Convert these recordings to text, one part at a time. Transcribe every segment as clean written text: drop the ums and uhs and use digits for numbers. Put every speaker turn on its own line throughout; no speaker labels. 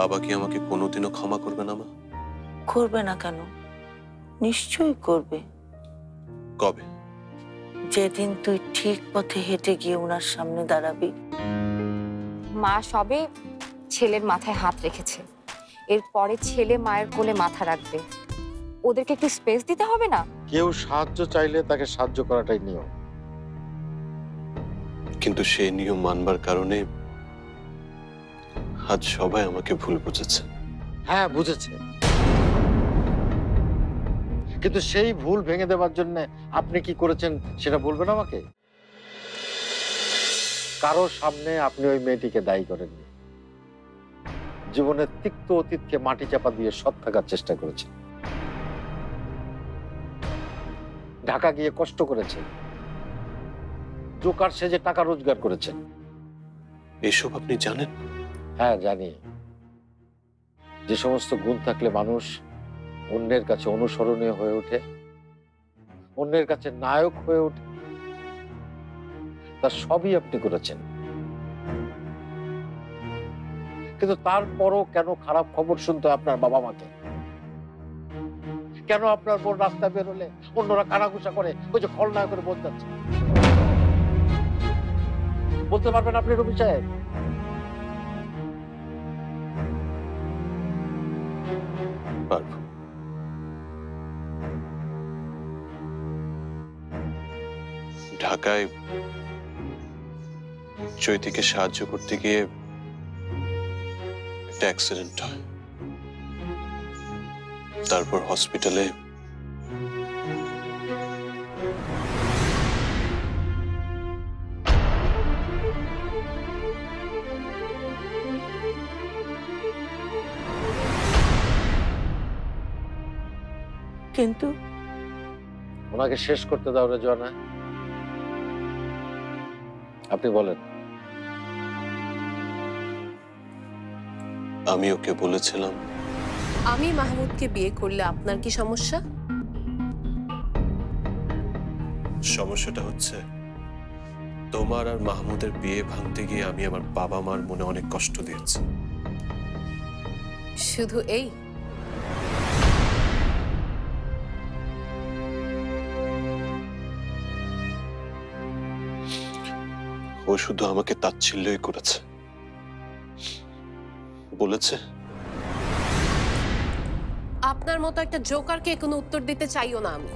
বাবা কি আমাকে কোনোদিনও ক্ষমা করবে না মা?
করবে না কেন? নিশ্চয়ই করবে।
কবে?
যেদিন তুই ঠিক পথে হেঁটে গিয়ে ওনার সামনে দাঁড়াবি।
মা সবে ছেলের মাথায় হাত রেখেছে, এরপরে ছেলে মায়ের কোলে মাথা রাখবে। ওদেরকে একটু স্পেস দিতে হবে না?
কেউ সাহায্য চাইলে তাকে সাহায্য করাটাই নিয়ম।
কিন্তু সেই নিয়ম মানবার কারণে আজ সবাই আমাকে ভুল বুঝেছে।
হ্যাঁ, বুঝেছে, কিন্তু সেই ভুল ভেঙে দেওয়ার জন্য আপনি কি করেছেন সেটা বলবেন আমাকে? কারোর সামনে আপনি ওই মেয়েটিকে দায়ী করেননি। জীবনের তিক্ত অতীতকে মাটি চাপা দিয়ে সৎ থাকার চেষ্টা করেছেন। ঢাকা গিয়ে কষ্ট করেছেন, জোকার সেজে টাকা রোজগার করেছেন।
এসব আপনি জানেন?
হ্যাঁ, জানি। যে সমস্ত গুণ থাকলে মানুষ অন্যের কাছে অনুসরণীয় হয়ে ওঠে, অন্যের কাছে নায়ক হয়ে ওঠে, তার সবই আপনি করেছেন। কিন্তু তারপরও কেন খারাপ খবর শুনতে হয় আপনার বাবা মাকে? কেন আপনার বোন রাস্তা বেরোলে অন্যরা কানাঘুষা করে ওই যে খলনায়কের বোন যাচ্ছে? বলতে পারবেন আপনি রবি সাহেব?
পারবো। ঢাকায় চৈতিকে সাহায্য করতে গিয়ে একটা অ্যাক্সিডেন্ট হয়, তারপর হসপিটালে
কিন্তু
ওনাকে শেষ করতে দাও রে জনা। আপনি বলেন।
আমি ওকে বলেছিলাম,
আমি মাহমুদকে বিয়ে করলে আপনার কি সমস্যা?
সমস্যাটা হচ্ছে তোমার আর মাহমুদের বিয়ে ভাঙতে গিয়ে আমি আমার বাবা মার মনে অনেক কষ্ট দিয়েছি।
শুধু এই?
ও শুধু আমাকে তাচ্ছিল্যই করেছে, বলেছে
আপনার মতো একটা জোকারকে কোনো উত্তর দিতে চাইও না আমি।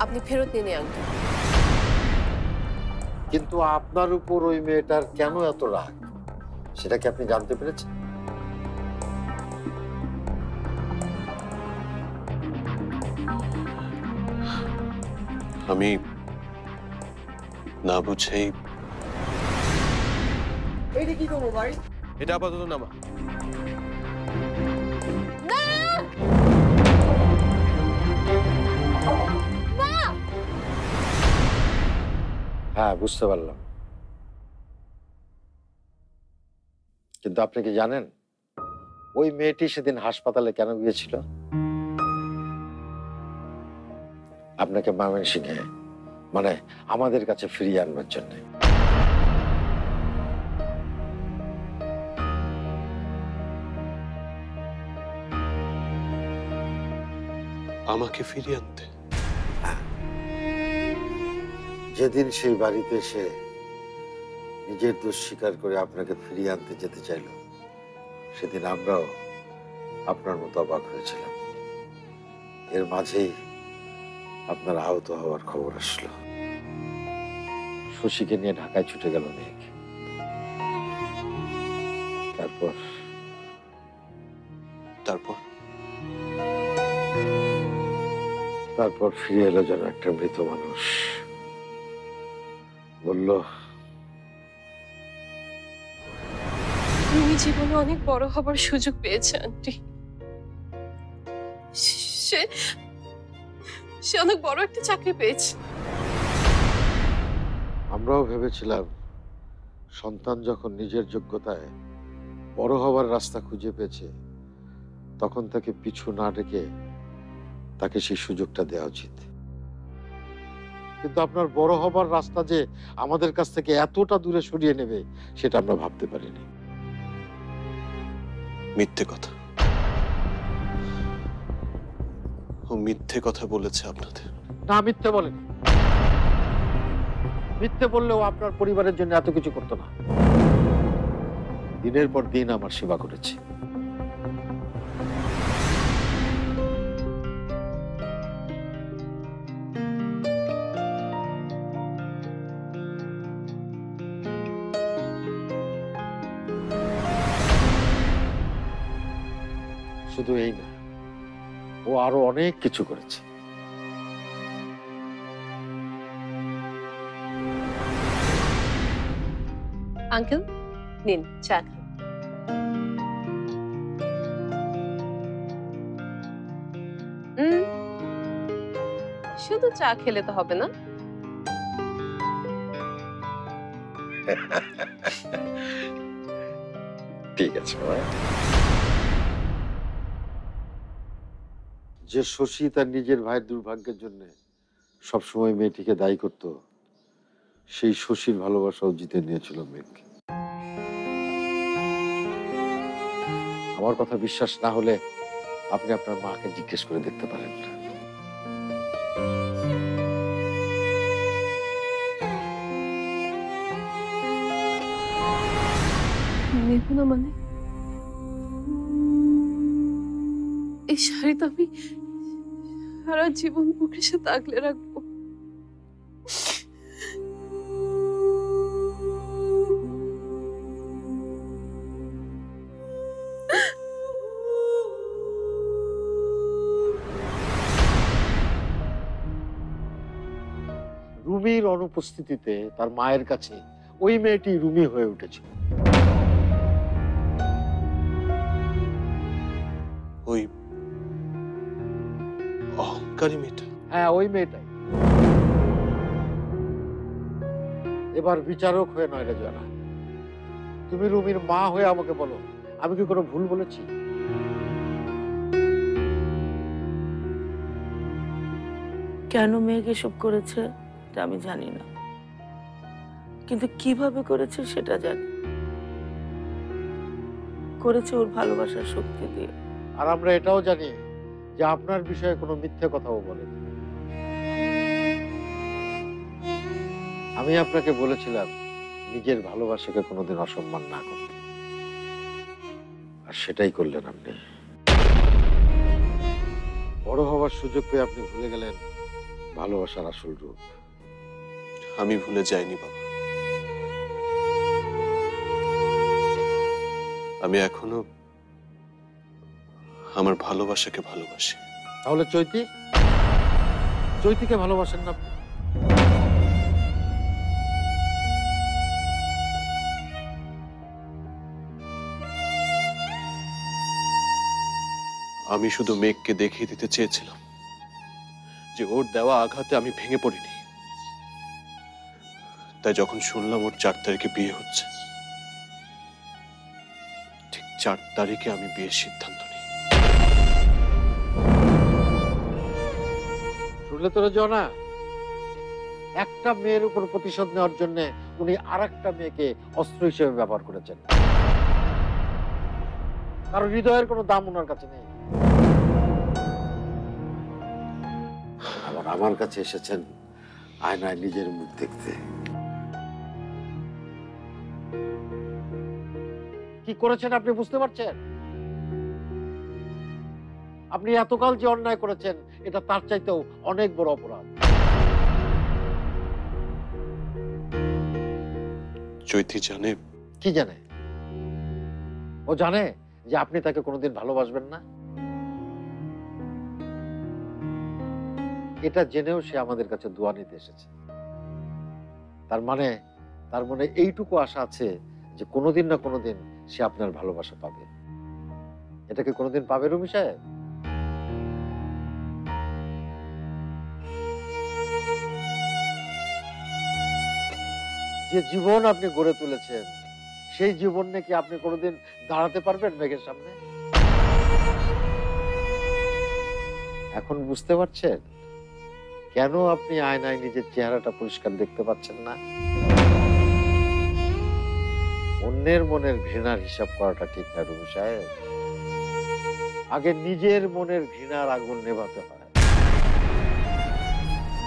আপনি ফেরত নিয়ে আঙ্কেল।
কিন্তু আপনার উপর ওই মেয়েটার কেন এত রাগ সেটা কি আপনি জানতে পেরেছেন?
আমি না বুঝেই।
এটা কি করবো ভাই?
এটা আপাতত নামা।
হ্যাঁ, বুঝতে পারলাম। কিন্তু আপনি কি জানেন ওই মেয়েটি সেদিন হাসপাতালে কেন গিয়েছিল? আপনাকে ময়মনসিংহে, মানে আমাদের কাছে ফিরিয়ে আনবার জন্য।
আমাকে ফিরিয়ে আনতে?
যেদিন সেই বাড়িতে এসে নিজের দোষ স্বীকার করে আপনাকে ফিরিয়ে আনতে যেতে চাইল, সেদিন আমরাও আপনার মতো অবাক হয়েছিলাম। এর মাঝেই আপনার আহত হওয়ার খবর আসলো। শশীকে নিয়ে ঢাকায় ছুটে গেল মেঘ। তারপর
তারপর
তারপর ফিরে এলো যেন একটা মৃত মানুষ। বলল,
তুমি জীবনে অনেক বড় হবার সুযোগ পেয়েছে আন্টি। সে সে অনেক বড় একটা চাকরি পেয়েছে।
আমরাও ভেবেছিলাম সন্তান যখন নিজের যোগ্যতায় বড় হবার রাস্তা খুঁজে পেয়েছে, তখন তাকে পিছু না ডেকে তাকে সেই সুযোগটা দেওয়া উচিত। কিন্তু আপনার বড় হবার রাস্তা যে আমাদের কাছ থেকে এতটা দূরে সরিয়ে নেবে সেটা আমরা ভাবতে পারিনি।
মিথ্যে কথা। ও মিথ্যে কথা বলেছে আপনাদের।
না, মিথ্যে বলেনি। মিথ্যে বললেও আপনার পরিবারের জন্য এত কিছু করতো না। দিনের পর দিন আমার সেবা করেছে। শুধু এই না, ও আরো অনেক কিছু করেছে।
আঙ্কেল নিন চা খান। শুধু চা খেলে তো হবে না।
ঠিক আছে। যে শশী তার নিজের ভাইয়ের দুর্ভাগ্যের জন্য সবসময় মেয়েটিকে দায়ী করত, সেই শশীর ভালোবাসাও জিতে নিয়েছিল মেঘ। আমার কথা বিশ্বাস না হলে আপনি আপনার মাকে জিজ্ঞেস করে দেখতে পারেন।
নেব না মানে? এই শাড়ি তো আমি সারা জীবন বুকের সাথে আগলে রাখবো।
রুমির অনুপস্থিতিতে তার মায়ের কাছে ওই মেয়েটি রুমি হয়ে উঠেছিল।
ওই অহংকারী মেয়েটা?
হ্যাঁ, ওই মেয়েটাই। এবার বিচারক হয়ে নয় রে জানা, তুমি রুমির মা হয়ে আমাকে বলো, আমি কি কোনো ভুল বলেছি?
কেন মেঘ এসব করেছে তা আমি জানি না, কিন্তু কিভাবে করেছে সেটা জানি। করেছে ওর ভালোবাসার শক্তি দিয়ে।
আর আমরা এটাও জানি যে আপনার বিষয়ে কোনো মিথ্যে কথাও বলেনি। আমি আপনাকে বলেছিলাম নিজের ভালোবাসাকে কোনোদিন অসম্মান না করতে, আর সেটাই করলেন আপনি। বড় হওয়ার সুযোগ পেয়ে আপনি ভুলে গেলেন ভালোবাসার আসল রূপ।
আমি ভুলে যাইনি বাবা, আমি এখনো আমার ভালোবাসাকে ভালোবাসি।
তাহলে চৈতিকে ভালোবাসেন না আপনি?
আমি শুধু মেঘকে দেখিয়ে দিতে চেয়েছিলাম যে ওর দেওয়া আঘাতে আমি ভেঙে পড়িনি। তাই যখন শুনলাম ওর 4 তারিখে বিয়ে হচ্ছে, ঠিক 4 তারিখে আমি বিয়ের সিদ্ধান্ত নিই।
শুনলে তোরা জনা, একটা মেয়ের উপর প্রতিশোধ নেওয়ার জন্য উনি আরেকটা মেয়েকে অস্ত্র হিসেবে ব্যবহার করেছেন। কারণ হৃদয়ের কোনো দাম ওনার কাছে নেই। আবার আমার কাছে এসেছেন আয়নায় নিজের মুখ দেখতে। কি করেছেন আপনি বুঝতে পারছেন? আপনি এতকাল যে অন্যায় করেছেন এটা তার চাইতেও অনেক বড় অপরাধ।
চৈতি জানে?
কি জানে? ও জানে যে আপনি তাকে কোনোদিন ভালোবাসবেন না। এটা জেনেও সে আমাদের কাছে দোয়া নিতে এসেছে। তার মনে এইটুকু আশা আছে যে কোনোদিন না কোনোদিন সে আপনার ভালোবাসা পাবে। এটা কি কোনোদিন পাবে রুমি সাহেব? যে জীবন আপনি গড়ে তুলেছেন সেই জীবন নাকি আপনি কোনোদিন দাঁড়াতে পারবেন মেঘের সামনে? এখন বুঝতে পারছেন কেন আপনি আয়নায় নিজের চেহারাটা পরিষ্কার দেখতে পাচ্ছেন না? অন্যের মনের ঘৃণার হিসাব করাটা ঠিক না রুমি সাহেব। আগে নিজের মনের ঘৃণার আগুন নেভাতে হয়।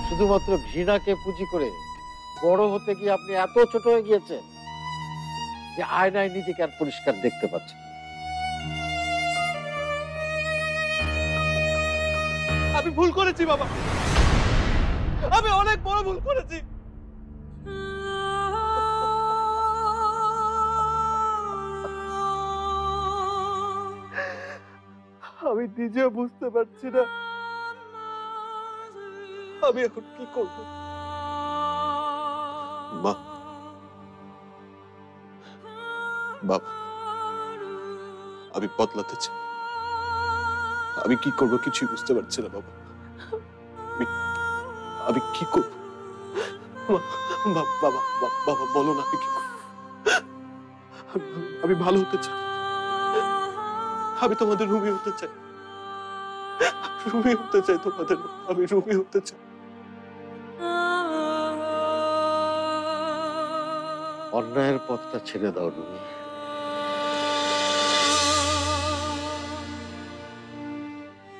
শুধুমাত্র ঘৃণাকে পুঁজি করে বড় হতে গিয়ে আপনি এত ছোট হয়ে গিয়েছেন যে আয়নায় নিজেকে আর পরিষ্কার দেখতে পাচ্ছেন।
আমি ভুল করেছি বাবা, আমি অনেক বড় ভুল করেছি। আমি নিজে বুঝতে পারছি না আমি এখন কি করব। মা, বাবা, আমি বদলাতে চাই। আমি কি করব কিছুই বুঝতে পারছি না বাবা। আমি কি করব? বাবা, বাবা বলো না আমি কি করব? আমি ভালো হতে চাই, আমি তোমাদের রুমি হতে চাই, রুমি হতে চাই তোমাদের, আমি রুমি হতে চাই।
অন্যায়ের পথটা ছেড়ে দাও রুমি।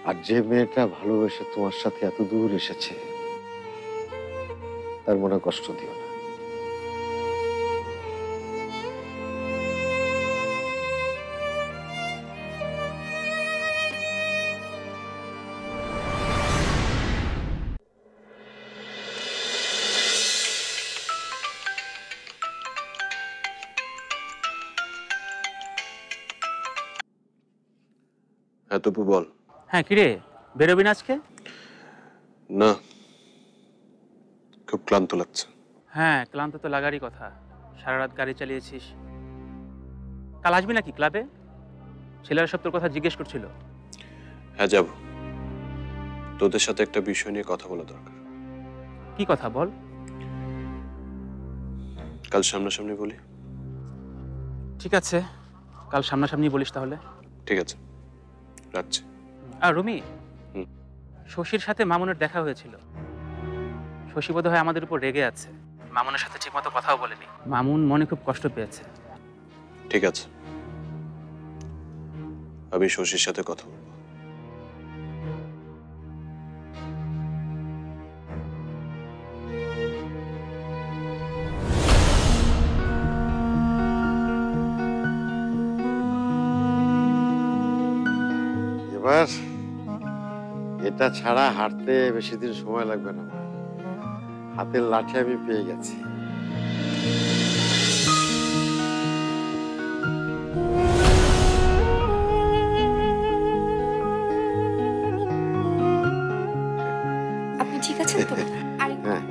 আর যে মেয়েটা ভালোবেসে তোমার সাথে এত দূর এসেছে তার মনে কষ্ট দিও না।
হ্যাঁ তপু বল।
হ্যাঁ কিরে, বেরোবি না আজকে?
না, খুব ক্লান্ত লাগছে।
হ্যাঁ, ক্লান্ত তো লাগারই কথা, সারা রাত গাড়ি চালিয়েছিস। কাল আসবি নাকি ক্লাবে? ছেলেরা সব তোর কথা জিজ্ঞেস করছিল।
হ্যাঁ যাব, তোদের সাথে একটা বিষয় নিয়ে কথা বলা দরকার।
কি কথা বল?
কাল সামনাসামনি বলি।
ঠিক আছে, কাল সামনাসামনি বলিস তাহলে।
ঠিক আছে, রাখছি।
আর রুমি,
হুম।
শশীর সাথে মামুনের দেখা হয়েছিল। শশী বোধহয় আমাদের উপর রেগে আছে, মামুনের সাথে ঠিকমতো কথাও বলেনি। মামুন মনে খুব কষ্ট পেয়েছে।
ঠিক আছে, আমি শশীর সাথে কথা বলবো।
এবার এটা ছাড়া হাঁটতে বেশি দিন সময় লাগবে না। হাতের লাঠি আমি পেয়ে গেছি।
আপনি ঠিক আছেন তো? আরে
হ্যাঁ,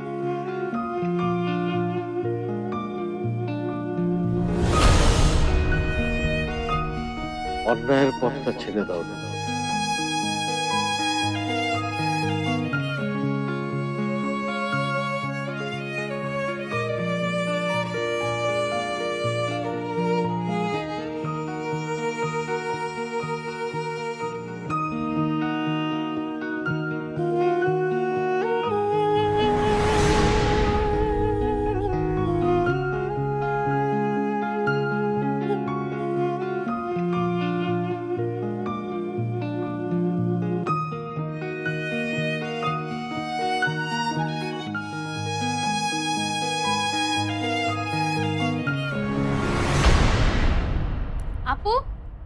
অন্যায়ের পথটা ছেড়ে দাও না।
আপু,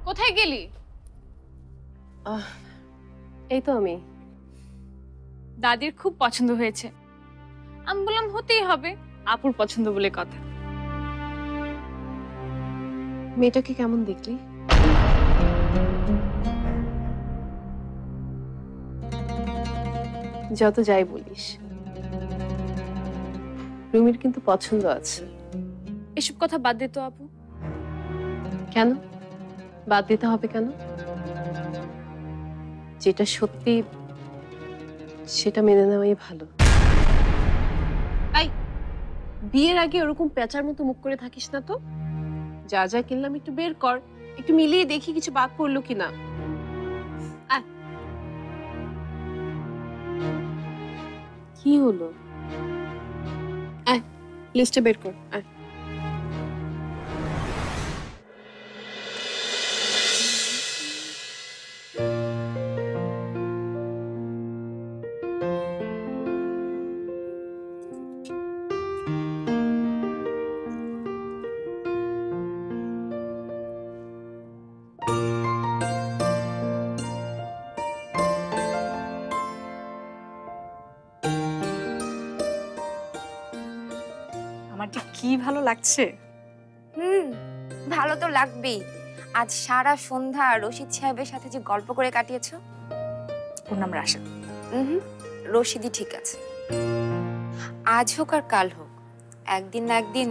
কোথায় গেলি?
এই তো আমি।
দাদির খুব পছন্দ হয়েছে। আমি বললাম হতেই হবে, আপুর পছন্দ বলে কথা।
মেয়েটাকে কেমন দেখলি? যত যাই বলিস, রুমির কিন্তু পছন্দ আছে।
এসব কথা বাদ দে তো আপু।
কেন বাদ দিতে হবে কেন? যেটা সত্যি সেটা মেনে নেওয়াই ভালো। বিয়ের আগে ওরকম পেঁচার মতো মুখ করে থাকিস না তো। যা যা কিনলাম একটু বের কর, একটু মিলিয়ে দেখি কিছু বাদ পড়লো কিনা। কি হলো? লিস্টে বের কর।
আমার যে কি ভালো লাগছে।
ভালো তো লাগবেই। আজ সারা সন্ধ্যা রশিদ সাহেবের সাথে যে গল্প করে কাটিয়েছো।
ওর নাম রাশেদ।
রশিদই ঠিক আছে। আজ হোক আর কাল হোক, একদিন না একদিন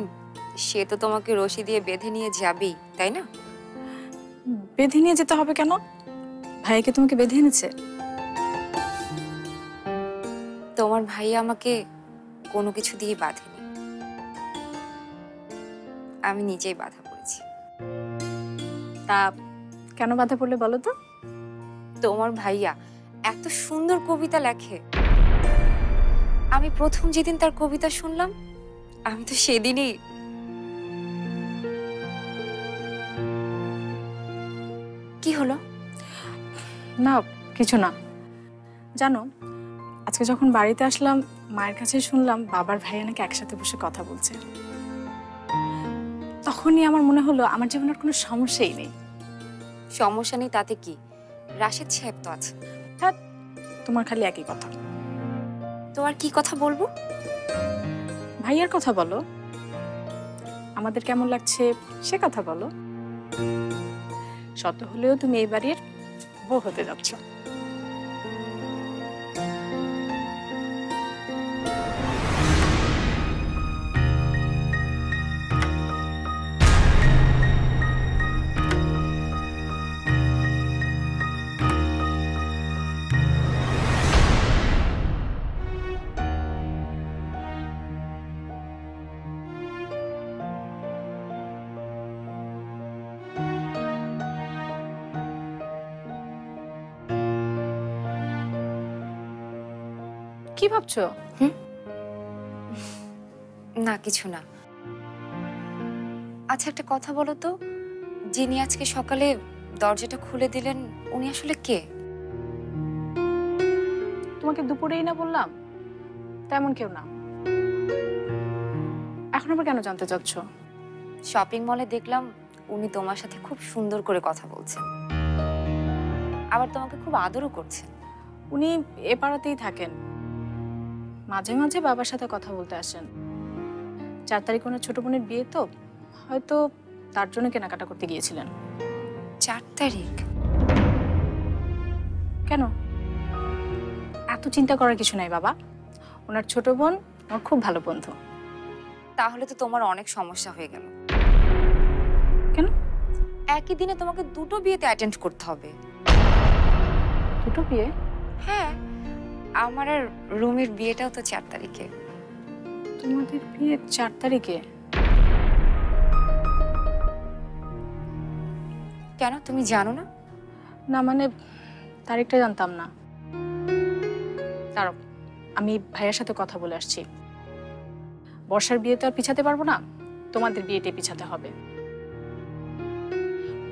সে তো তোমাকে রশি দিয়ে বেঁধে নিয়ে যাবেই, তাই না?
বেঁধে নিয়ে যেতে হবে কেন? ভাইকে তোমাকে বেঁধে এনেছে?
তোমার ভাই আমাকে কোনো কিছু দিয়ে বাঁধেনি, আমি নিজেই বাধা পড়েছি।
তা কেন বাধা পড়লে বলো তো?
তোমার ভাইয়া এত সুন্দর কবিতা লেখে। আমি প্রথম যেদিন তার কবিতা শুনলাম, আমি তো সেদিনই কি হলো?
না কিছু না। জানো, আজকে যখন বাড়িতে আসলাম মায়ের কাছে শুনলাম বাবার ভাইয়া নাকি একসাথে বসে কথা বলছে। তখনই আমার মনে হলো আমার জীবনের কোনো সমস্যাই নেই।
সমস্যা নেই তাতে কি, রাশেদ সাহেব তো আছে।
তোমার খালি একই কথা।
তো আর কি কথা বলবো?
ভাইয়ার কথা বলো, আমাদের কেমন লাগছে সে কথা বলো। শত হলেও তুমি এই বাড়ির বউ হতে যাচ্ছ। কি ভাবছো?
না কিছু না। আচ্ছা একটা কথা বলো তো, যিনি আজকে সকালে দরজাটা খুলে দিলেন উনি আসলে কে?
তোমাকে দুপুরেই না বললাম? তেমন কেউ না। এখন আবার কেন জানতে চাচ্ছ?
শপিং মলে দেখলাম উনি তোমার সাথে খুব সুন্দর করে কথা বলছেন, আবার তোমাকে খুব আদরও করছেন।
উনি এ পাড়াতেই থাকেন, মাঝে মাঝে বাবার সাথে কথা বলতে আসেন। 4 তারিখ ওনার ছোট বোনের বিয়ে, তো হয়তো তার জন্য কেনাকাটা করতে গিয়েছিলেন।
4 তারিখ?
কেন? এত চিন্তা করার কিছু নাই বাবা। ওনার ছোট বোন আমার খুব ভালো বন্ধু।
তাহলে তো তোমার অনেক সমস্যা হয়ে গেল।
কেন?
একই দিনে তোমাকে দুটো বিয়েতে অ্যাটেন্ড করতে হবে।
দুটো বিয়ে?
হ্যাঁ, আমার আর রুমির বিয়েটাও তো 4 তারিখে।
তোমাদের বিয়ে 4 তারিখে?
কেন, তুমি জানো না?
না মানে তারিখটা জানতাম না। দাঁড়াও, আমি ভাইয়ের সাথে কথা বলে আসছি। বর্ষার বিয়ে তো আর পিছাতে পারবো না, তোমাদের বিয়েটাই পিছাতে হবে।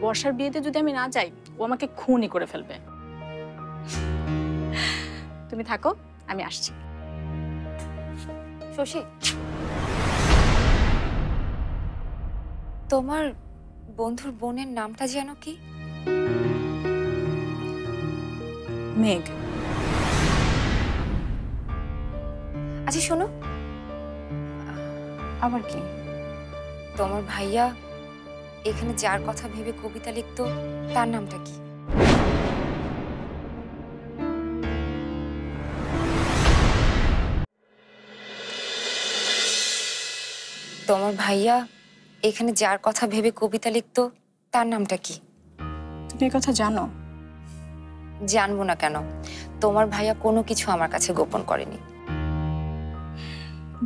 বর্ষার বিয়েতে যদি আমি না যাই ও আমাকে খুনই করে ফেলবে। তুমি থাকো, আমি আসছি।
শশী, তোমার বন্ধুর বোনের নামটা যেন কি?
মেঘ।
আচ্ছা শোনো,
আবার কি?
তোমার ভাইয়া এখানে যার কথা ভেবে কবিতা লিখতো তার নামটা কি? তোমার ভাইয়া এখানে যার কথা ভেবে কবিতা লিখতো তার নামটা কি?
তুমি এই কথা জানো?
জানবো না কেন, তোমার ভাইয়া কোনো কিছু আমার কাছে গোপন করেনি।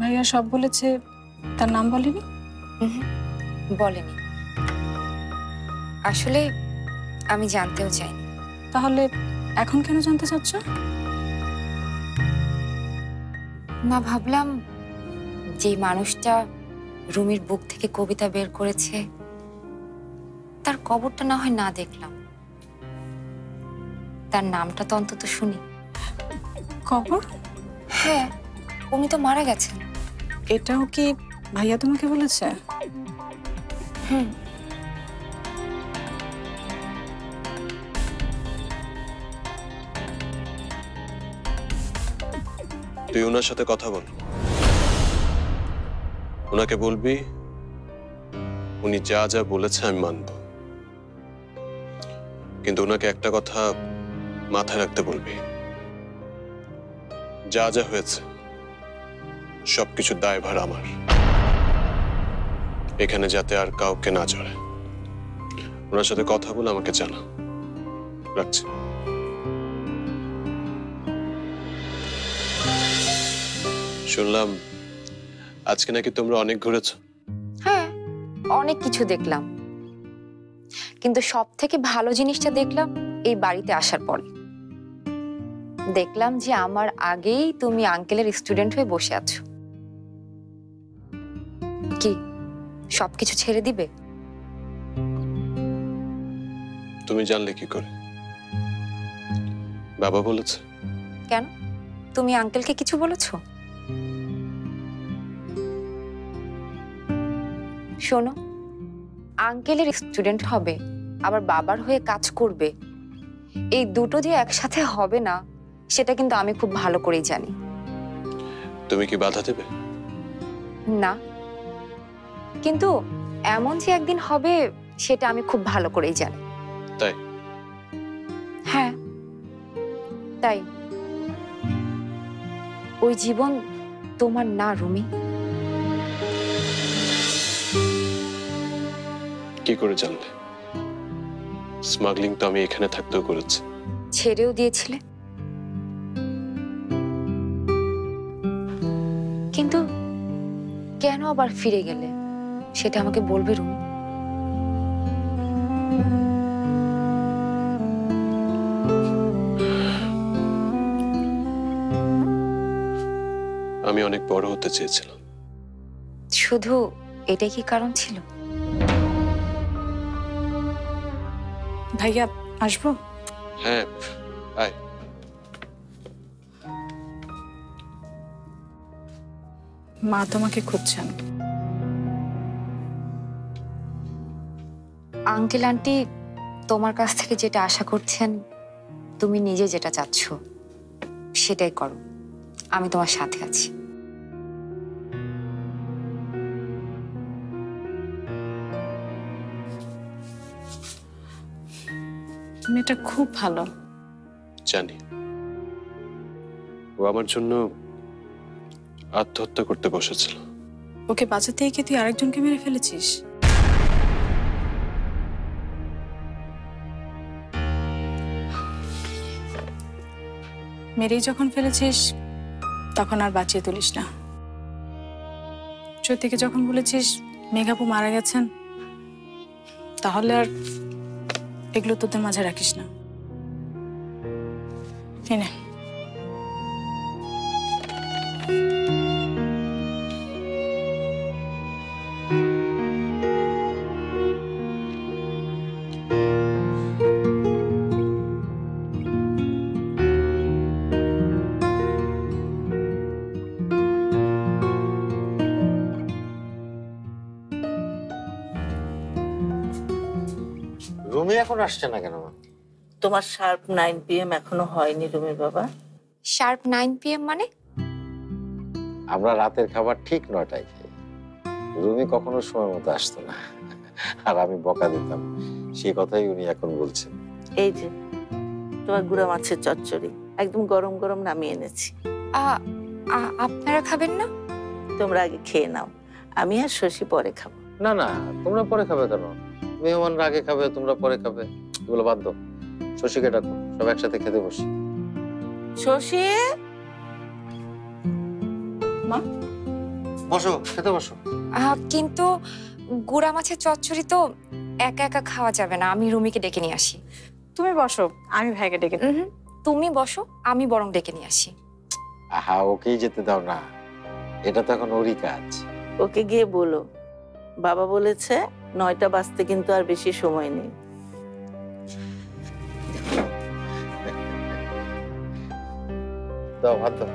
ভাইয়া সব বলেছে, তার নাম বলেনি?
বলেনি। আসলে আমি জানতেও চাইনি।
তাহলে এখন কেন জানতে চাচ্ছ?
না, ভাবলাম যে মানুষটা রুমির বুক থেকে কবিতা বের করেছে তার কবরটা না হয় না দেখলাম, তার নামটা তো অন্তত শুনি।
কবর?
হ্যাঁ, উনি তো মারা গেছেন।
এটাও কি ভাইয়া তোমাকে বলেছে?
তুই ওনার সাথে কথা বল, ওনাকে বলবি উনি যা যা বলেছে আমি মানব, কিন্তু ওনাকে একটা কথা মাথায় রাখতে বলবি, যা যা হয়েছে সবকিছু দায়ভার আমার, এখানে যাতে আর কাউকে না জড়ায়। ওনার সাথে কথা বলে আমাকে জানা। রাখছি। শুনলাম আজকে নাকি তোমরা অনেক ঘুরেছো।
হ্যাঁ, অনেক কিছু দেখলাম, কিন্তু সব থেকে ভালো জিনিসটা দেখলাম এই বাড়িতে আসার পরে। দেখলাম যে আমার আগেই তুমি আঙ্কেলের স্টুডেন্ট হয়ে বসে আছো। কি সবকিছু ছেড়ে দিবে?
তুমি জানলে কি করে? বাবা বলেছে?
কেন, তুমি আঙ্কেলকে কিছু বলেছো? শোনো, আঙ্কেলের স্টুডেন্ট হবে আবার বাবার হয়ে কাজ করবে, এই দুটো যে একসাথে হবে না সেটা কিন্তু আমি খুব ভালো করেই জানি।
তুমি কি বাধা দেবে?
না, কিন্তু এমন যে একদিন হবে সেটা আমি খুব ভালো করেই জানি।
তাই?
হ্যাঁ তাই। ওই জীবন তোমার না রুমি।
কি করে জানলে? স্মাগলিং তো আমি এখানে থাকতেও করেছি।
ছেড়েও দিয়েছিলে, কিন্তু কেন আবার ফিরে গেলে সেটা আমাকে বলবে রুমি।
আমি অনেক বড় হতে চেয়েছিলাম।
শুধু এটাই কি কারণ ছিল?
ভাইয়া আসবো?
হ্যাঁ, আয়।
মা তোমাকে খুঁজছেন।
আঙ্কেল আন্টি তোমার কাছ থেকে যেটা আশা করছেন, তুমি নিজে যেটা চাচ্ছ সেটাই করো, আমি তোমার সাথে আছি।
মেয়েটা খুব ভালো।
জানি, ও আমার জন্য আত্মহত্যা করতে বসেছিল।
ওকে বাঁচাতে গিয়ে তুই আরেকজনকে মেরে ফেলেছিস। মেরেই যখন ফেলেছিস তখন আর বাঁচিয়ে তুলিস না। সত্যিকে যখন বলেছিস মেঘাপু মারা গেছেন, তাহলে আর এগুলো তোদের মাঝে রাখিস না। এনে
রুমি এখন আসছে না কেন?
তোমার শার্প 9 PM এখনো হয়নি রুমির বাবা?
শার্প 9 PM মানে?
আমরা রাতের খাবার ঠিক 9টায় খাই। রুমি কখনো সময় মতো আসতো না, আর আমি বকা দিতাম, সেই কথাই উনি এখন বলছেন।
এই যে তোমার গুঁড়া মাছের চচ্চড়ি একদম গরম গরম নামিয়ে এনেছি।
আপনারা খাবেন না?
তোমরা আগে খেয়ে নাও, আমি আর শশী পরে খাবো।
না না, তোমরা পরে খাবে কেন? মেহমানরা আগে খাবে, তোমরা পরে খাবে, এগুলো বাদ দাও। শশীকে ডাকো, সব একসাথে খেতে বসি।
শশী,
মা
বসো, খেতে বসো।
কিন্তু গুড়া মাছের চচ্চড়ি তো একা একা খাওয়া যাবে না, আমি রুমিকে ডেকে নিয়ে আসি।
তুমি বসো, আমি ভাইকে ডেকে
তুমি বসো, আমি বরং ডেকে নিয়ে আসি।
আহা, ওকেই যেতে দাও না, এটা তো এখন ওরই কাজ।
ওকে গিয়ে বলো বাবা বলেছে 9টা বাজতে কিন্তু আর বেশি সময় নেই।
দাও, ভাত দাও।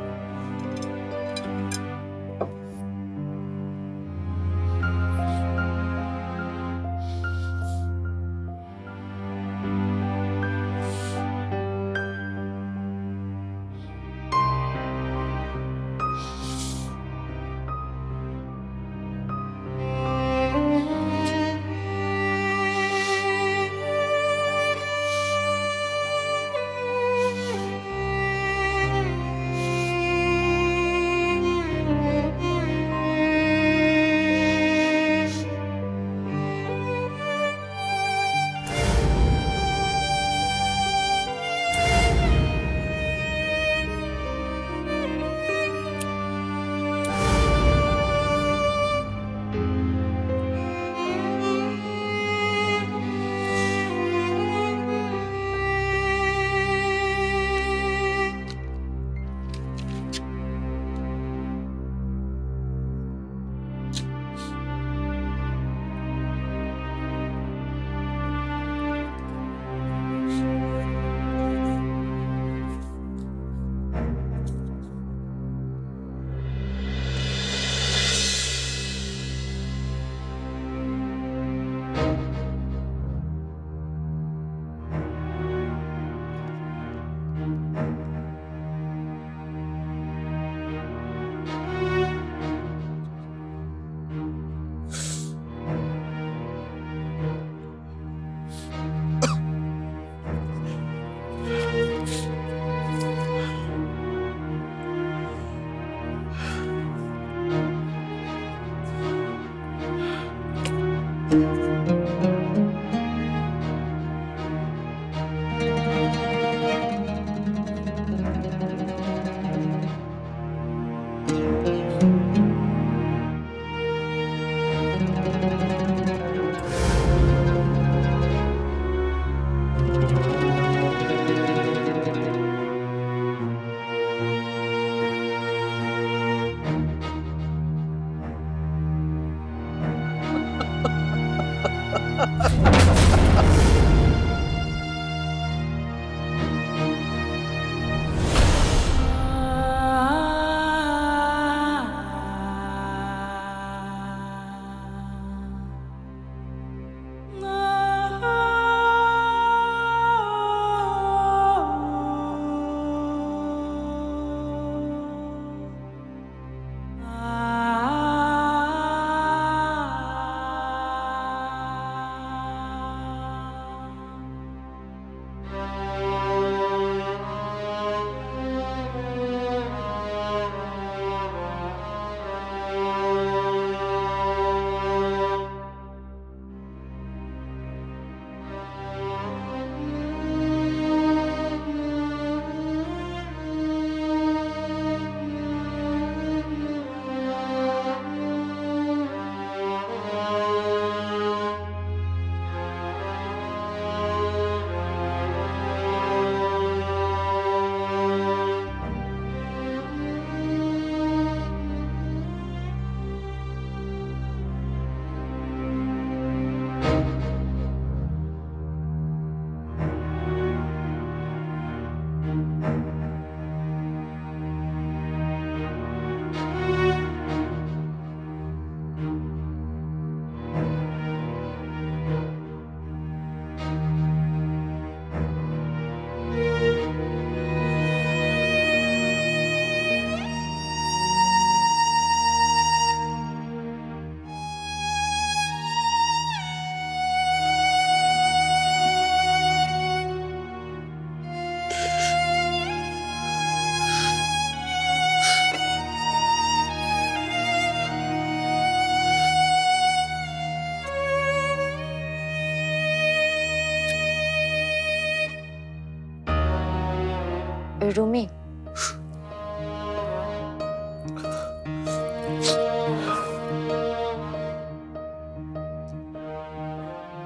রুমি,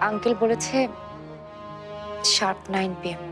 আঙ্কেল বলেছে শার্প 9 PM।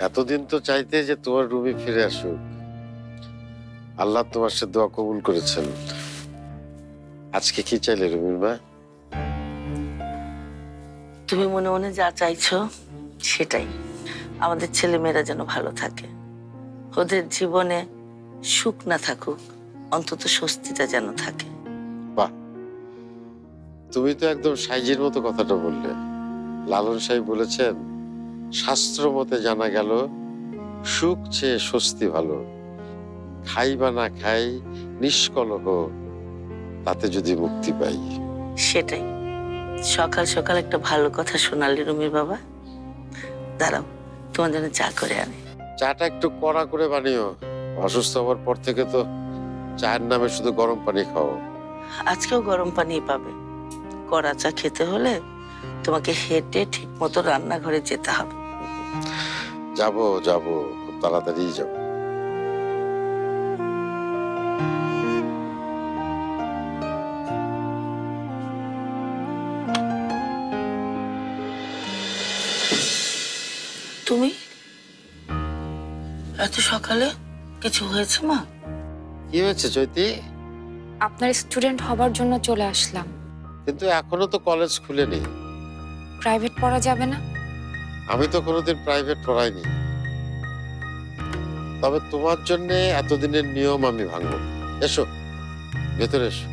এতদিন তো চাইতে যে তোমার রুমি ফিরে আসুক, আল্লাহ তোমার সে দোয়া কবুল করেছেন। আজকে কি চাইলে রুমির মা?
তুমি মনে মনে যা চাইছো সেটাই, আমাদের ছেলেমেয়েরা যেন ভালো থাকে, ওদের জীবনে সুখ না থাকুক, অন্তত স্বস্তিটা যেন থাকে।
বাহ, তুমি তো একদম সাইজের মতো কথাটা বললে। লালন সাহেব বলেছেন, শাস্ত্র মতে জানা গেল সুখ চেয়ে স্বস্তি ভালো, খাই বা না খাই নিষ্কলহ, তাতে যদি মুক্তি পাই।
সেটাই, সকাল সকাল একটা ভালো কথা শোনালি রুমির বাবা। দাঁড়াও, তোমার জন্য চা করে আনি।
চাটা একটু কড়া করে বানিও, অসুস্থ হওয়ার পর থেকে তো চায়ের নামে শুধু গরম পানি খাও।
আজকেও গরম পানি পাবে। কড়া চা খেতে হলে তোমাকে হেঁটে ঠিক মতো রান্নাঘরে যেতে হবে।
যাবো যাবো, খুব তাড়াতাড়ি যাবো।
তুমি এত সকালে? কিছু হয়েছে মা?
কি হয়েছে চৈতি?
আপনার স্টুডেন্ট হবার জন্য চলে আসলাম।
কিন্তু এখনো তো কলেজ খুলেনি।
প্রাইভেট পড়া যাবে না?
আমি তো কোনোদিন প্রাইভেট পড়াইনি, তবে তোমার জন্য এতদিনের নিয়ম আমি ভাঙবো। এসো ভেতরে এসো।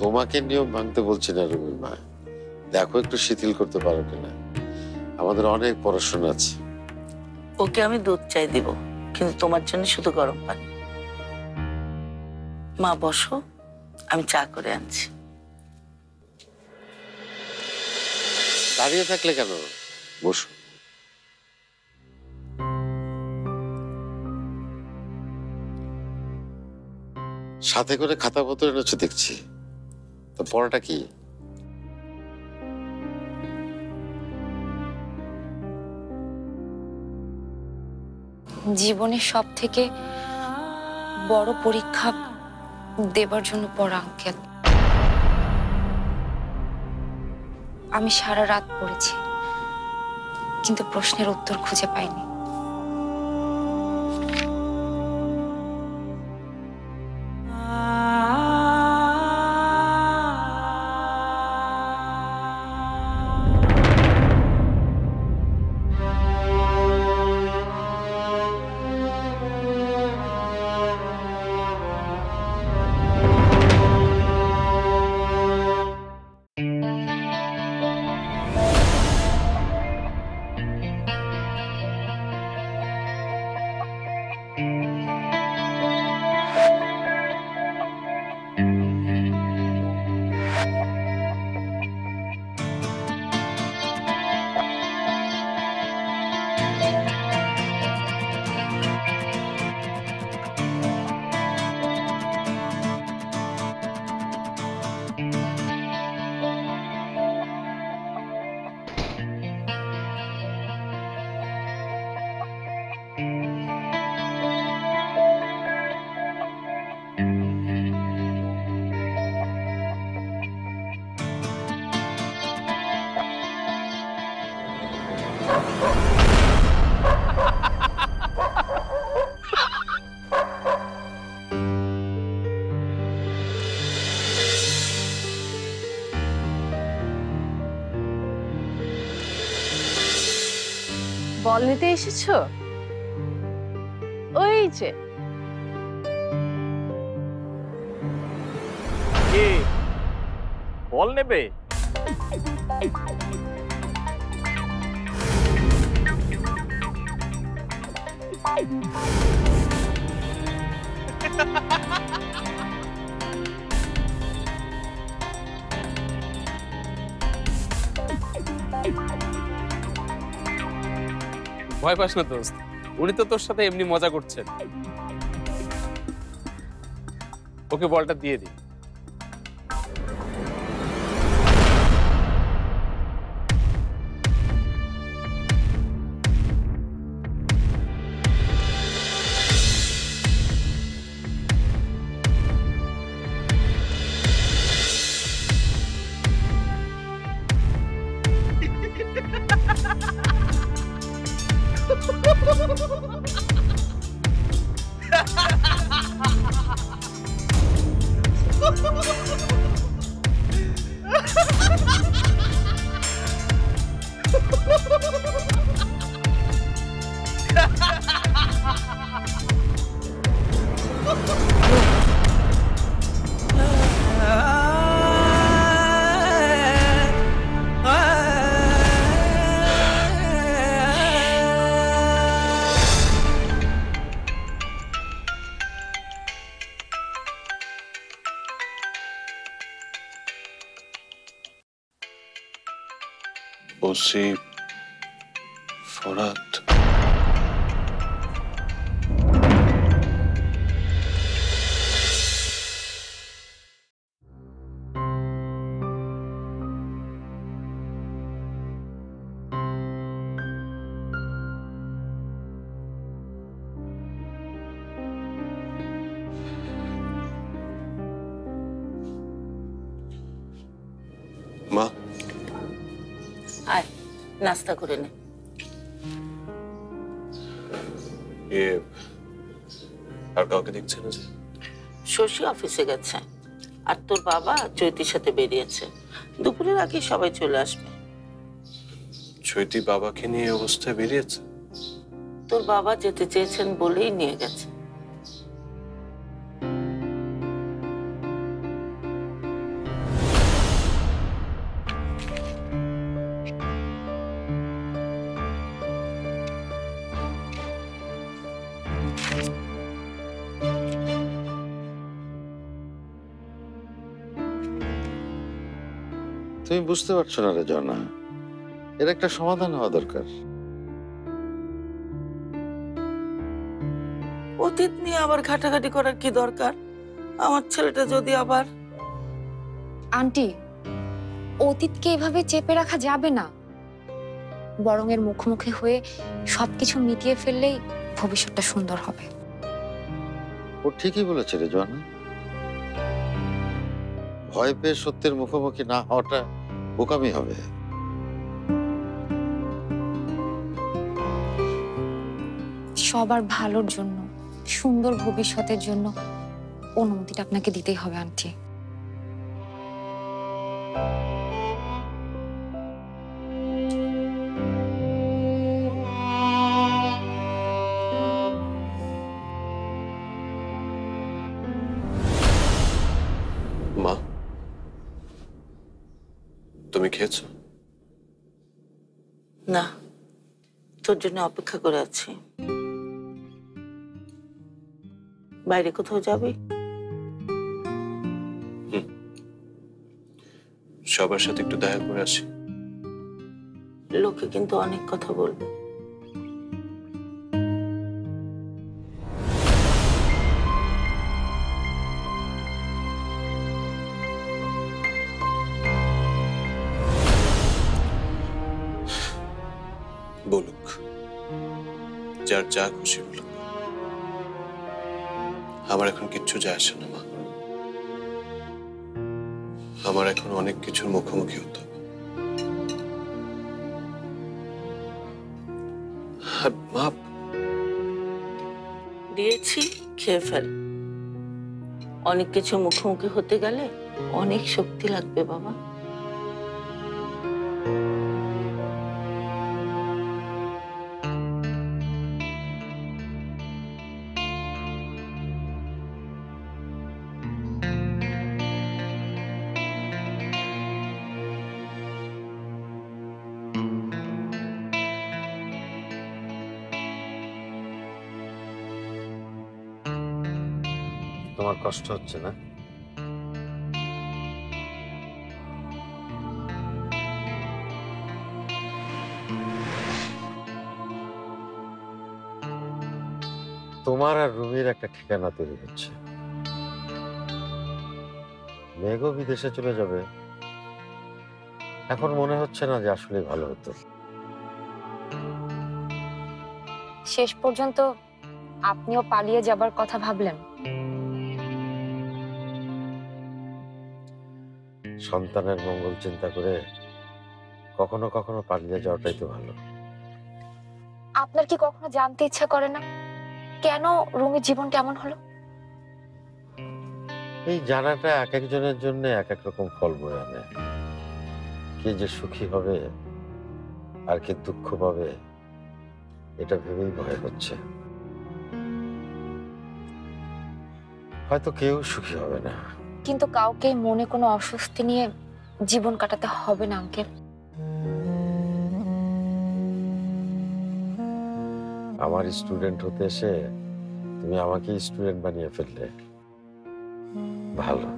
তোমাকে নিয়ম ভাঙতে বলছি না রুমির মা, দেখো একটু শিথিল করতে পারো কিনা। আমাদের অনেক পড়াশোনা আছে।
ওকে আমি দুধ চাই দিব, কিন্তু তোমার জন্য শুধু গরম পানি। মা বসো, আমি চা করে আনছি।
দাঁড়িয়ে থাকলে কেন, বসো। সাথে করে খাতা পত্র এনেছো দেখছি, তো পড়াটা কি?
জীবনের সব থেকে বড় পরীক্ষা দেবার জন্য পড়া আঙ্কেল। আমি সারা রাত পড়েছি, কিন্তু প্রশ্নের উত্তর খুঁজে পাইনি।
বল নিতে এসেছো? ওই যে
কে বল নেবে?
ভয় পাস না দোস্ত, উনি তো তোর সাথে এমনি মজা করছেন। ওকে বলটা দিয়ে দি।
ওসি ফরাত, মা
আয় নাস্তা করে নে।
আর কাউকে দেখছে না যে?
শশী অফিসে গেছে, আর তোর বাবা চৈতির সাথে বেরিয়েছে। দুপুরের আগে সবাই চলে আসবে।
চৈতি বাবাকে নিয়ে অবস্থায় বেরিয়েছে?
তোর বাবা যেতে চেয়েছেন বলেই নিয়ে গেছে।
তুমি বুঝতে পারছো না রে জনা, এর একটা সমাধান হওয়া দরকার।
অতীত নিয়ে আবার ঘাটাঘাটি করার কি দরকার? আমার ছেলেটা যদি আবার...
আন্টি, অতীতকে এভাবে চেপে রাখা যাবে না, বরং এর মুখোমুখি হয়ে সবকিছু মিটিয়ে ফেললেই ভবিষ্যৎটা সুন্দর হবে।
ও ঠিকই বলেছে রে জনা, ভয় পেয়ে সত্যের মুখোমুখি না হওয়াটা বোকামি হবে।
সবার ভালোর জন্য, সুন্দর ভবিষ্যতের জন্য অনুমতিটা আপনাকে দিতেই হবে আন্টি।
মা, তুমি খেয়েছো?
না, তোর জন্য অপেক্ষা করে আছি। বাইরে কোথাও যাবি?
সবার সাথে একটু দেখা করে আসি।
লোকে কিন্তু অনেক কথা বলবে।
বলুক, যার যা খুশি বলুক, আমার এখন কিচ্ছু যায় আসে না মা। আমার এখন অনেক কিছুর মুখোমুখি হতে হবে। আর মা,
দিয়েছি, খেয়ে ফেল। অনেক কিছু মুখোমুখি হতে গেলে অনেক শক্তি লাগবে বাবা।
তোমার কষ্ট হচ্ছে না? তোমার আর রুমির একটা ঠিকানা তৈরি হচ্ছে। মেঘও বিদেশে চলে যাবে। এখন মনে হচ্ছে না যে আসলে ভালো হতো।
শেষ পর্যন্ত আপনিও পালিয়ে যাবার কথা ভাবলেন?
সন্তানের মঙ্গল চিন্তা করে কখনো কখনো পালিয়ে যাওয়াটাই তো ভালো।
আপনার কি কখনো জানতে ইচ্ছা করে না কেন রুমির জীবনটা এমন হলো?
এই জানাটা এক একজনের জন্য এক এক রকম ফল বয়ে আনে। কে যে সুখী হবে আর কে দুঃখ পাবে এটা ভেবেই ভয় হচ্ছে। হয়তো কেউ সুখী হবে না।
কিন্তু কাউকে মনে কোনো অস্বস্তি নিয়ে জীবন কাটাতে হবে না আঙ্কেল।
আমার স্টুডেন্ট হতে এসে তুমি আমাকে স্টুডেন্ট বানিয়ে ফেললে। ভালো,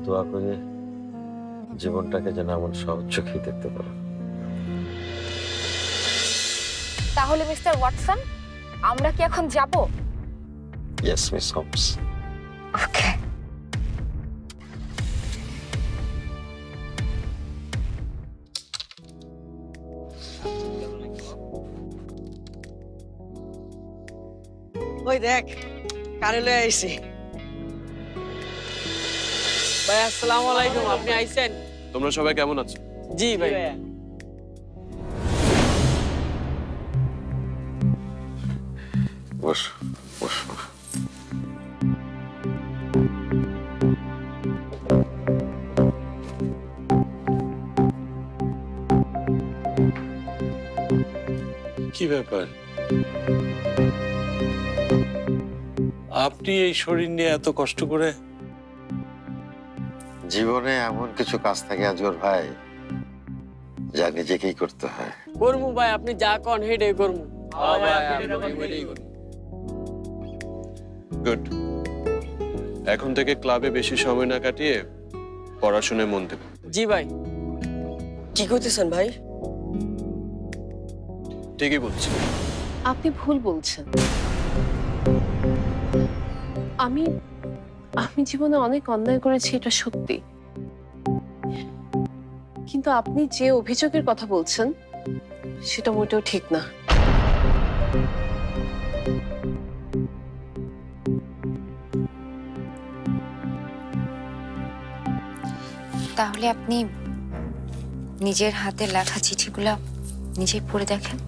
দোয়া করি জীবনটাকে যেন এমন সহজ চোখেই দেখতে পারো।
তাহলে মিস্টার ওয়াটসন, আমরা কি এখন যাব?
Yes miss Holmes.
ওকে।
ওই দেখ কারে লয়ে আইছি। ভাই আসসালামু আলাইকুম, আপনি আইছেন?
তোমরা সবাই কেমন আছো?
জি ভাই।
বস বস।
কি ব্যাপার, আপনি এই শরীর নিয়ে এত কষ্ট করে?
জীবনে এমন কিছু কাজ থাকে আজগর ভাই যা নিজেকেই করতে হয়।
করমু ভাই, আপনি যা কন হেডে করমু।
গুড। এখন থেকে ক্লাবে বেশি সময় না কাটিয়ে পড়াশোনায় মন দেবে।
জি ভাই। কি করতেছেন ভাই?
ঠিকই বলছি।
আপনি ভুল বলছেন। আমি আমি জীবনে অনেক অন্যায় করেছি, এটা সত্যি। কিন্তু আপনি যে অভিযোগের কথা বলছেন সেটা মোটেও ঠিক না।
তাহলে আপনি নিজের হাতে লেখা চিঠিগুলা নিজেই পড়ে দেখেন।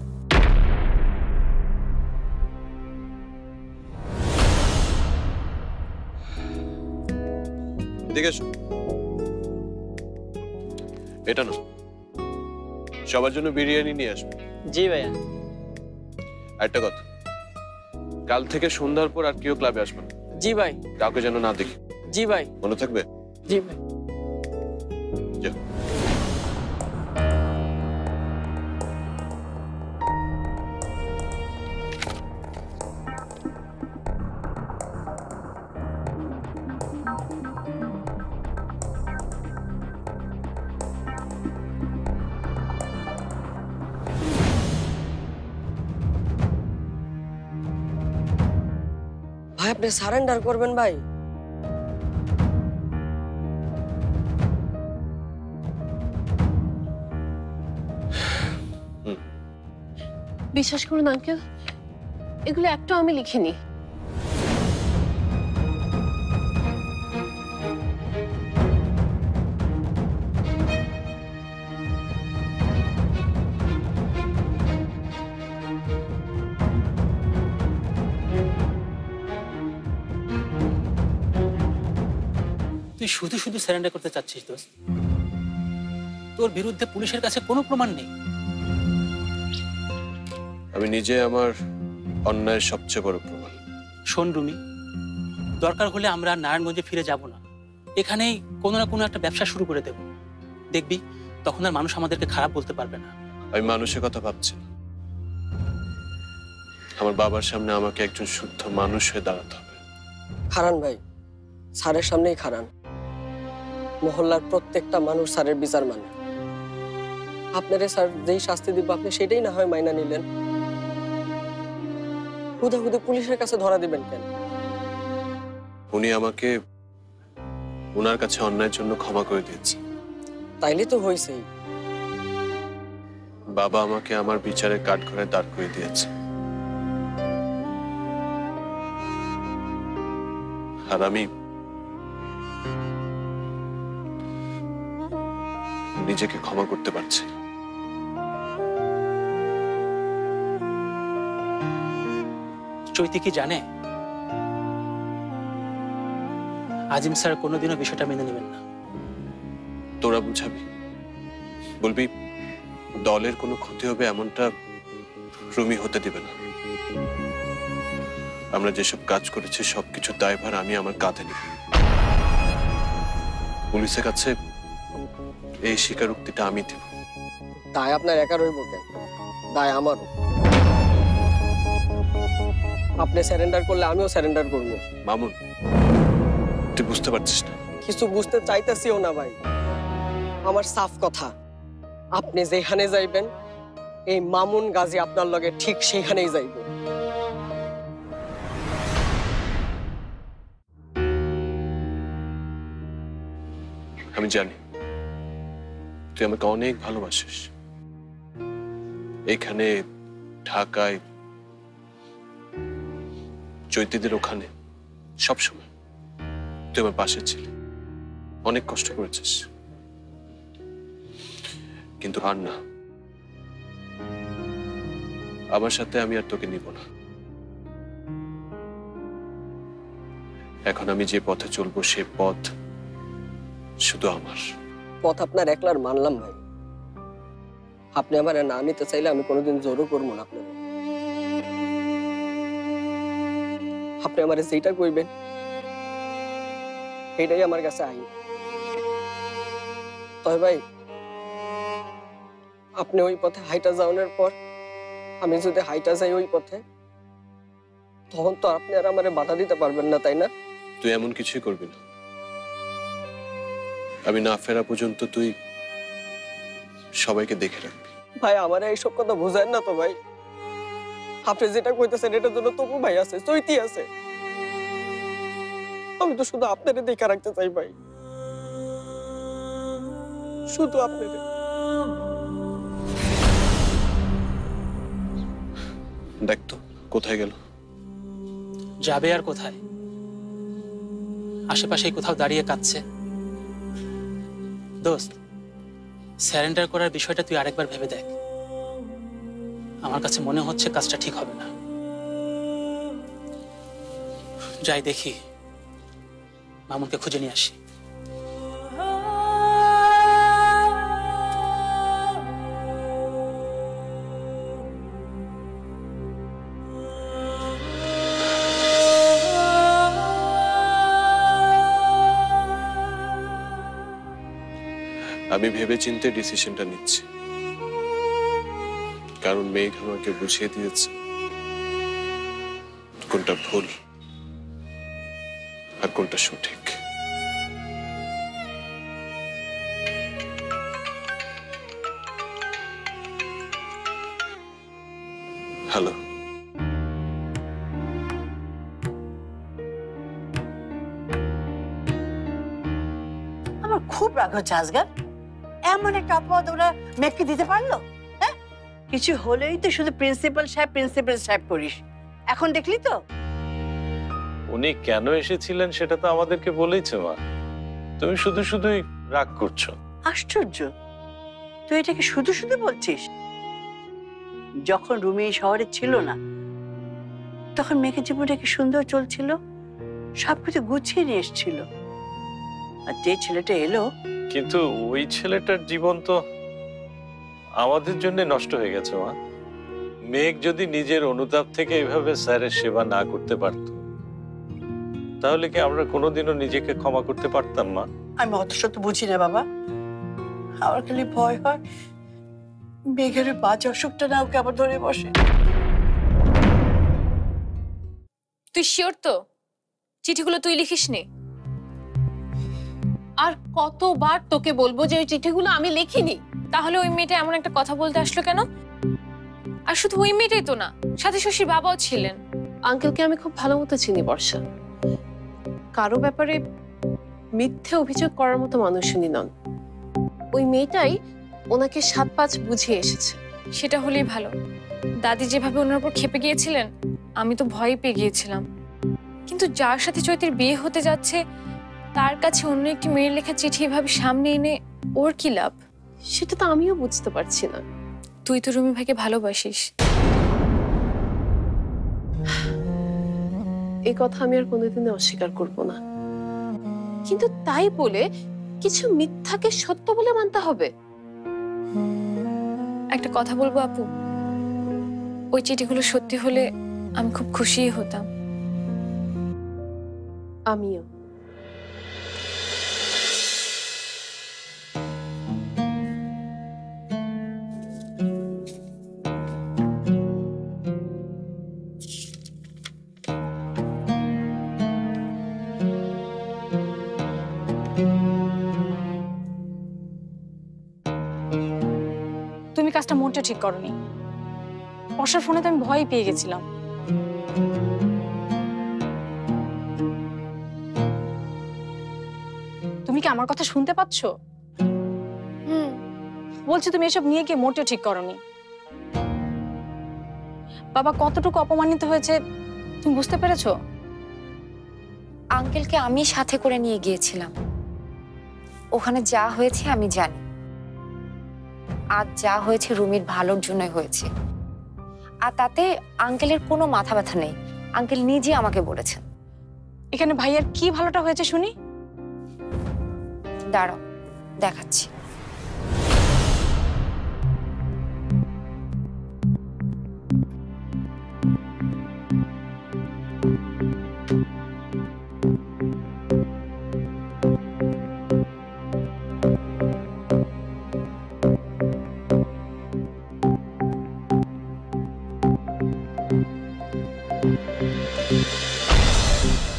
দেখে এটা না, সবার জন্য বিরিয়ানি নিয়ে আসবে।
জি ভাইয়া।
একটা কথা, কাল থেকে সন্ধ্যার পর আর কেউ ক্লাবে আসবে না।
জি ভাই।
কাউকে যেন না দেখি।
জি ভাই।
মনে থাকবে?
জি ভাই।
যাও।
ভাই আপনি সারেন্ডার করবেন ভাই?
বিশ্বাস করুন আঙ্কেল, এগুলো একটু আমি লিখিনি।
তুই শুধু শুধু সারেন্ডার করতে চাচ্ছিস দোস্ত। তোর বিরুদ্ধে পুলিশের কাছে কোনো প্রমাণ নেই।
আমি নিজে আমার অন্যায়ের সবচেয়ে বড় প্রমাণ।
শোন রুমি, দরকার হলে আমরা নারায়ণগঞ্জে ফিরে যাব না, এখানেই কোনো না কোনো একটা ব্যবসা শুরু করে দেব। দেখবি তখন আর মানুষ আমাদেরকে খারাপ বলতে পারবে না।
আমি মানুষের কথা ভাবছি না। আমার বাবার সামনে আমাকে একজন শুদ্ধ মানুষ হয়ে দাঁড়াতে হবে।
খারান ভাই, স্যারের সামনেই খারান। মহল্লার প্রত্যেকটা মানুষ স্যারের বিচার মানে। আপনারে স্যার যেই শাস্তি দিব আপনি সেটাই না হয় মাইনা নিলেন। হুদে পুলিশের কাছে ধরা দিবেন কেন?
উনি আমাকে ওনার কাছে অন্যায়ের জন্য ক্ষমা করে দিয়েছে।
তাইলে তো হয়েছেই।
বাবা আমাকে আমার বিচারের কাঠগড়ায় দাঁড় করে দিয়েছে, আর আমি নিজেকে ক্ষমা করতে পারছি না।
চৈতি কি জানে আজিম স্যার কোনোদিনও বিষয়টা মেনে নেবেন না?
তোরা বুঝাবি, বলবি দলের কোনো ক্ষতি হবে এমনটা রুমি হতে দিবে না। আমরা যেসব কাজ করেছি সবকিছু দায়ভার আমি আমার কাঁধে নিব। পুলিশের কাছে এই স্বীকারোক্তিটা আমি দেব।
দায় আপনার একা রইব কেন? দায় আমারও। আপনি স্যারেন্ডার করলে আমিও স্যারেন্ডার করবো।
মামুন, তুই বুঝতে পারছিস না?
কিছু বুঝতে চাইতেছিও না ভাই। আমার সাফ কথা, আপনি যেখানে যাইবেন এই মামুন গাজী আপনার লগে ঠিক সেইখানেই যাইব।
আমি জানি তুই আমাকে অনেক ভালোবাসিস। এখানে ঢাকায়, চৈতিদের ওখানে সবসময় তুই আমার পাশে ছিলি, অনেক কষ্ট করেছিস। কিন্তু আর না, আমার সাথে আমি আর তোকে নিব না। এখন আমি যে পথে চলবো সে পথ শুধু আমার।
পথ আপনার একলার মানলাম ভাই। আপনি আমার না নিতে চাইলে আমি কোনোদিন জোরও করবো না আপনার। আপনি আমার যেটা কইবেন এটাই আমার কাছে আইন। তবে ভাই, আপনি ওই পথে হাইটা যাওয়ানোর পর আমি যদি হাইটা যাই ওই পথে, তখন তো আপনি আর আমারে বাধা দিতে পারবেন না, তাই না?
তুই এমন কিছুই করবি না। আমি না ফেরা পর্যন্ত তুই সবাইকে দেখে রাখবি।
ভাই, আমার এইসব কথা বোঝেন না তো ভাই। আপনি যেটা কইতেছেন এটার জন্য তবু ভাই আছে, চৈতি আছে। আমি তো শুধু আপনারে দেখে রাখতে চাই ভাই, শুধু আপনারে।
দেখ তো কোথায় গেল?
যাবে আর কোথায়? আশেপাশে কোথাও দাঁড়িয়ে কাঁদছে। দোস্ত, স্যারেন্ডার করার বিষয়টা তুই আরেকবার ভেবে দেখ। আমার কাছে মনে হচ্ছে কাজটা ঠিক হবে না। যাই দেখি, মামুনকে খুঁজে নিয়ে আসি।
আমি ভেবেচিন্তে ডিসিশনটা নিচ্ছি, কারণ মেঘ আমাকে বুঝিয়ে দিয়েছে কোনটা ভুল আর কোনটা সঠিক। হ্যালো,
আমার খুব রাগ হচ্ছে আজকাল। এমন একটা অপবাদ ওরা মেয়েকে দিতে পারলো? হ্যাঁ, কিছু হলেই তো শুধু প্রিন্সিপাল সাহেব করিস। এখন দেখলি তো
উনি কেন এসেছিলেন সেটা তো আমাদেরকে বলেইছে মা। তুমি শুধু শুধুই রাগ করছো।
আশ্চর্য, তুই এটাকে শুধু শুধু বলছিস? যখন রুমি এই শহরে ছিল না তখন মেয়েকে জীবনটা কি সুন্দর চলছিল, সবকিছু গুছিয়ে নিয়ে এসেছিল। আর যে ছেলেটা এলো,
কিন্তু ওই ছেলেটার জীবন তো আমাদের জন্য নষ্ট হয়ে গেছে মা। মেঘ যদি নিজের অনুতাপ থেকে এভাবে স্যারের সেবা না করতে পারত, তাহলে কি আমরা কোনোদিনও নিজেকে ক্ষমা করতে পারতাম মা?
আমি অত শত বুঝি না বাবা। আমার খালি ভয় হয় মেঘের ওই বাজে অসুখটা না ওকে আবার ধরে বসে।
তুই শিওর তো চিঠিগুলো তুই লিখিসনি?
আর কতবার তোকে বলবো যে ওই চিঠিগুলো আমি লিখিনি?
তাহলে ওই মেয়েটা এমন একটা কথা বলতে আসলো কেন? আর শুধু ওই মেয়েটাই তো না, সাথে শশীর বাবাও ছিলেন।
আঙ্কেলকে আমি খুব ভালো মতো চিনি বর্ষা, কারো ব্যাপারে মিথ্যে অভিযোগ করার মতো মানুষ উনি নন। ওই মেয়েটাই ওনাকে 7-5 বুঝিয়ে এসেছে।
সেটা হলেই ভালো। দাদি যেভাবে ওনার উপর খেপে গিয়েছিলেন, আমি তো ভয় পেয়ে গিয়েছিলাম। কিন্তু যার সাথে চৈতির বিয়ে হতে যাচ্ছে তার কাছে অন্য একটি মেয়ের লেখা চিঠি এভাবে সামনে এনে ওর কি লাভ?
সেটা তো আমিও বুঝতে পারছি না।
তুই তো রুমি ভাইকে ভালোবাসিস।
এই কথা আমি আর কোনোদিনও অস্বীকার করব না, কিন্তু তাই বলে কিছু মিথ্যাকে সত্য বলে মানতে হবে?
একটা কথা বলবো আপু, ওই চিঠিগুলো সত্যি হলে আমি খুব খুশি হতাম।
আমিও।
তুমি কাজটা মোটেও ঠিক করনি। বর্ষার ফোনে তো আমি ভয় পেয়ে গেছিলাম। তুমি কি আমার কথা শুনতে পাচ্ছ? বলছি তুমি এসব নিয়ে গিয়ে মোটেও ঠিক করনি। বাবা কতটুকু অপমানিত হয়েছে তুমি বুঝতে পেরেছো?
আঙ্কেলকে আমি সাথে করে নিয়ে গিয়েছিলাম। ওখানে যা হয়েছে আমি জানি। আজ যা হয়েছে রুমির ভালোর জন্যই হয়েছে। আর তাতে আঙ্কেলের কোনো মাথা ব্যথা নেই। আঙ্কেল নিজে আমাকে বলেছেন।
এখানে ভাইয়ার কি ভালোটা হয়েছে শুনি।
দাঁড়াও, দেখাচ্ছি।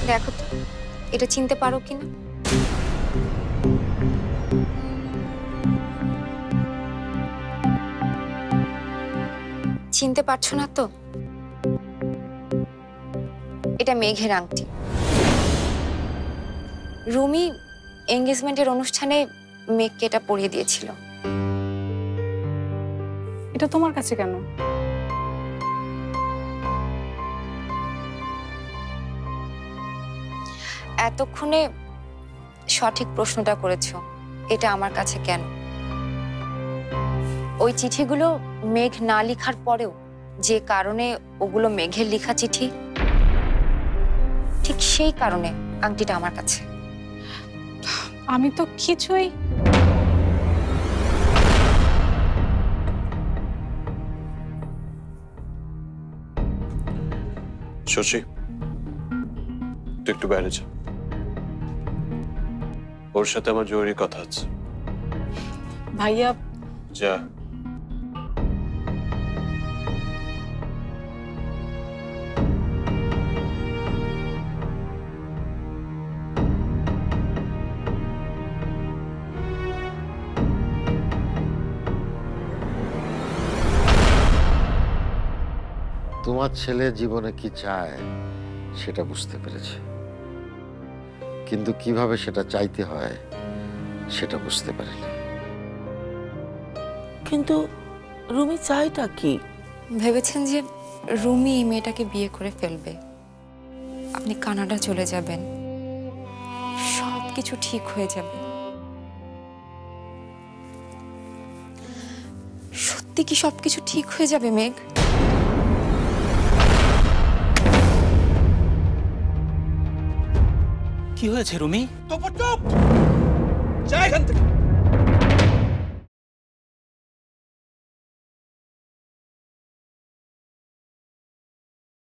দেখো তো এটা চিনতে পারো কিনা? চিনতে পারছো না তো? এটা মেঘের আংটি। রুমি এঙ্গেজমেন্টের অনুষ্ঠানে মেঘকে এটা পরিয়ে দিয়েছিল।
এটা তোমার কাছে কেন?
এতক্ষণে সঠিক প্রশ্নটা করেছো, এটা আমার কাছে কেন। ওই চিঠিগুলো মেঘ না লেখার পরেও যে কারণে ওগুলো মেঘের লেখা চিঠি, ঠিক সেই কারণে আংটিটা আমার কাছে।
আমি তো কিছুই।
শশী, তুই একটু বাইরে যা, ওর সাথে আমার জরুরি কথা আছে।
ভাইয়া
যা।
তোমার ছেলে জীবনে কি চায় সেটা বুঝতে পেরেছে, কিন্তু কিভাবে সেটা চাইতে হয় সেটা বুঝতে পারেনি।
কিন্তু রুমি চাইটা কি?
ভেবেছেন যে রুমি এই মেয়েটাকে বিয়ে করে ফেলবে, আপনি কানাডা চলে যাবেন, সবকিছু ঠিক হয়ে যাবে। সত্যি কি সবকিছু ঠিক হয়ে যাবে মেঘ?
কি হয়েছে রুমি?
যা এখান থেকে।